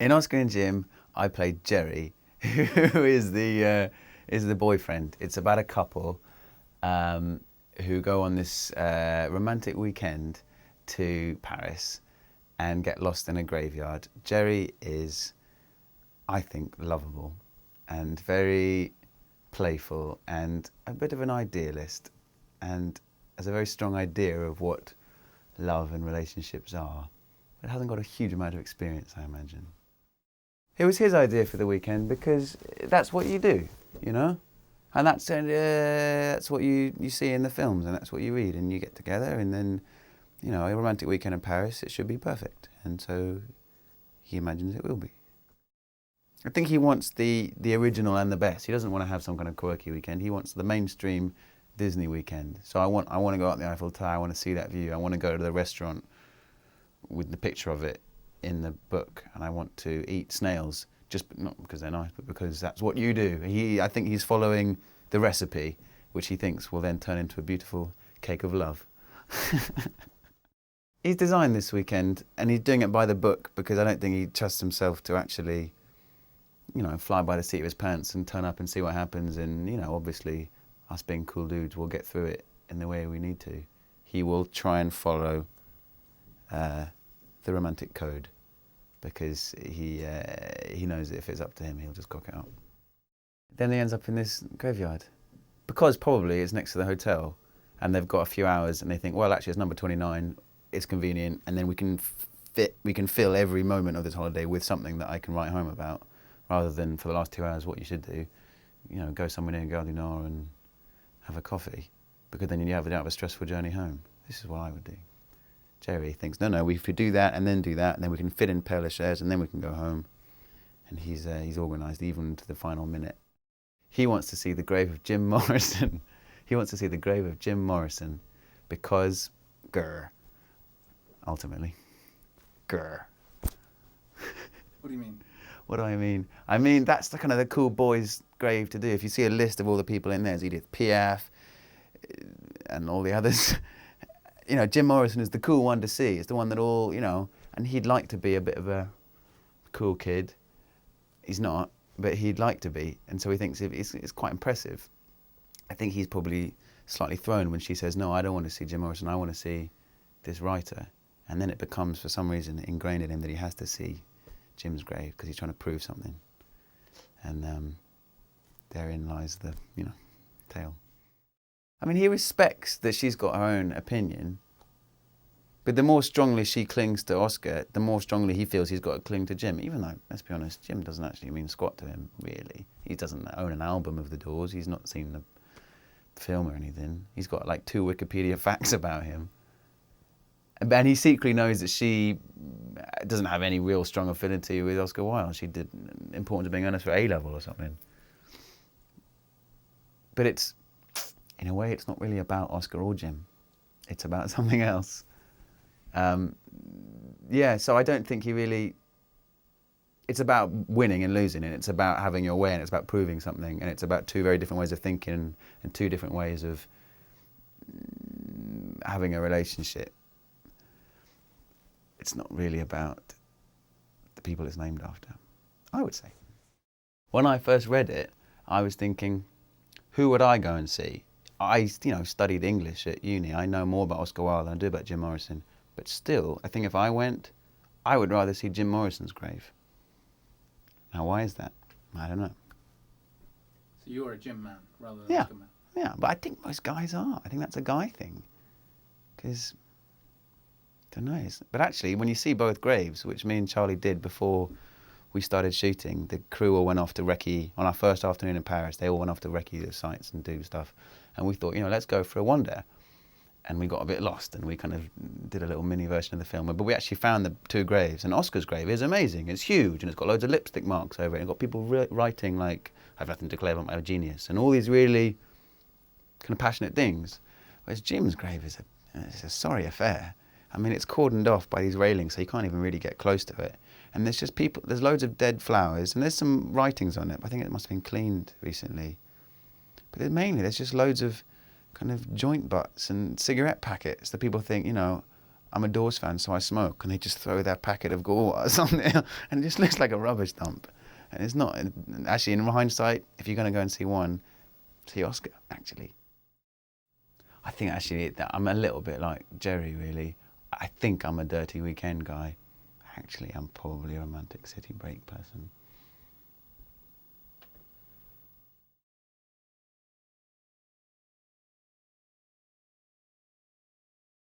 In Oscar and Jim, I played Jerry, who is the boyfriend. It's about a couple who go on this romantic weekend to Paris and get lost in a graveyard. Jerry is, I think, lovable and very playful and a bit of an idealist and has a very strong idea of what love and relationships are, but hasn't got a huge amount of experience, I imagine. It was his idea for the weekend because that's what you do, you know? And that's what you see in the films, and that's what you read, and you get together, and then, you know, a romantic weekend in Paris, it should be perfect. And so he imagines it will be. I think he wants the original and the best. He doesn't want to have some kind of quirky weekend. He wants the mainstream Disney weekend. So I want to go up the Eiffel Tower, I want to see that view, I want to go to the restaurant with the picture of it in the book, and I want to eat snails, just not because they're nice, but because that's what you do. I think he's following the recipe, which he thinks will then turn into a beautiful cake of love. He's designed this weekend, and he's doing it by the book because I don't think he trusts himself to actually, you know, fly by the seat of his pants and turn up and see what happens. And, you know, obviously, us being cool dudes will get through it in the way we need to. He will try and follow the romantic code, because he knows that if it's up to him, he'll just cock it up. Then he ends up in this graveyard, because probably it's next to the hotel, and they've got a few hours, and they think, well, actually, it's number 29, it's convenient, and then we can fill every moment of this holiday with something that I can write home about, rather than for the last 2 hours, what you should do, you know, go somewhere near Gare du Nord and have a coffee, because then you don't have a stressful journey home. This is what I would do. Jerry thinks, no, we could do that, and then then we can fit in Père Lachaise, and then we can go home. And he's organised even to the final minute. He wants to see the grave of Jim Morrison. He wants to see the grave of Jim Morrison because, ultimately. What do you mean? What do I mean? I mean, that's the kind of the cool boy's grave to do. If you see a list of all the people in there, it's Edith Piaf and all the others. You know, Jim Morrison is the cool one to see. It's the one that all, you know, and he'd like to be a bit of a cool kid. He's not, but he'd like to be. And so he thinks it's quite impressive. I think he's probably slightly thrown when she says, no, I don't want to see Jim Morrison, I want to see this writer. And then it becomes, for some reason, ingrained in him that he has to see Jim's grave because he's trying to prove something. And therein lies the, you know, tale. I mean, he respects that she's got her own opinion, but the more strongly she clings to Oscar, the more strongly he feels he's got to cling to Jim, even though, let's be honest, Jim doesn't actually mean squat to him, really. He doesn't own an album of The Doors, he's not seen the film or anything. He's got like 2 Wikipedia facts about him. And he secretly knows that she doesn't have any real strong affinity with Oscar Wilde. She did Important to Being Honest for A-level or something. But it's, in a way, it's not really about Oscar or Jim. It's about something else. Yeah, so I don't think he really... It's about winning and losing, and it's about having your way, and it's about proving something, and it's about 2 very different ways of thinking and 2 different ways of having a relationship. It's not really about the people it's named after, I would say. When I first read it, I was thinking, who would I go and see? I, you know, studied English at uni. I know more about Oscar Wilde than I do about Jim Morrison. But still, I think if I went, I would rather see Jim Morrison's grave. Now, why is that? I don't know. So you're a Jim man rather than Oscar man? Yeah, but I think most guys are. I think that's a guy thing. Because, I don't know. But actually, when you see both graves, which me and Charlie did before we started shooting, the crew all went off to recce, on our first afternoon in Paris, they all went off to recce the sites and do stuff. And we thought, you know, let's go for a wander. And we got a bit lost, and we kind of did a little mini version of the film. But we actually found the 2 graves, and Oscar's grave is amazing. It's huge, and it's got loads of lipstick marks over it. And got people writing like, I've nothing to declare about my genius, and all these really kind of passionate things. Whereas Jim's grave is a sorry affair. I mean, it's cordoned off by these railings, so you can't even really get close to it. And there's just people, there's loads of dead flowers, and there's some writings on it. I think it must have been cleaned recently. But there's just loads of kind of joint butts and cigarette packets that people think, you know, I'm a Doors fan, so I smoke, and they just throw their packet of Gauloises on there, and it just looks like a rubbish dump. And it's not. Actually, in hindsight, if you're going to go and see one, see Oscar, actually. I think actually that I'm a little bit like Jerry, really. I think I'm a Dirty Weekend guy. Actually, I'm probably a Romantic City Break person.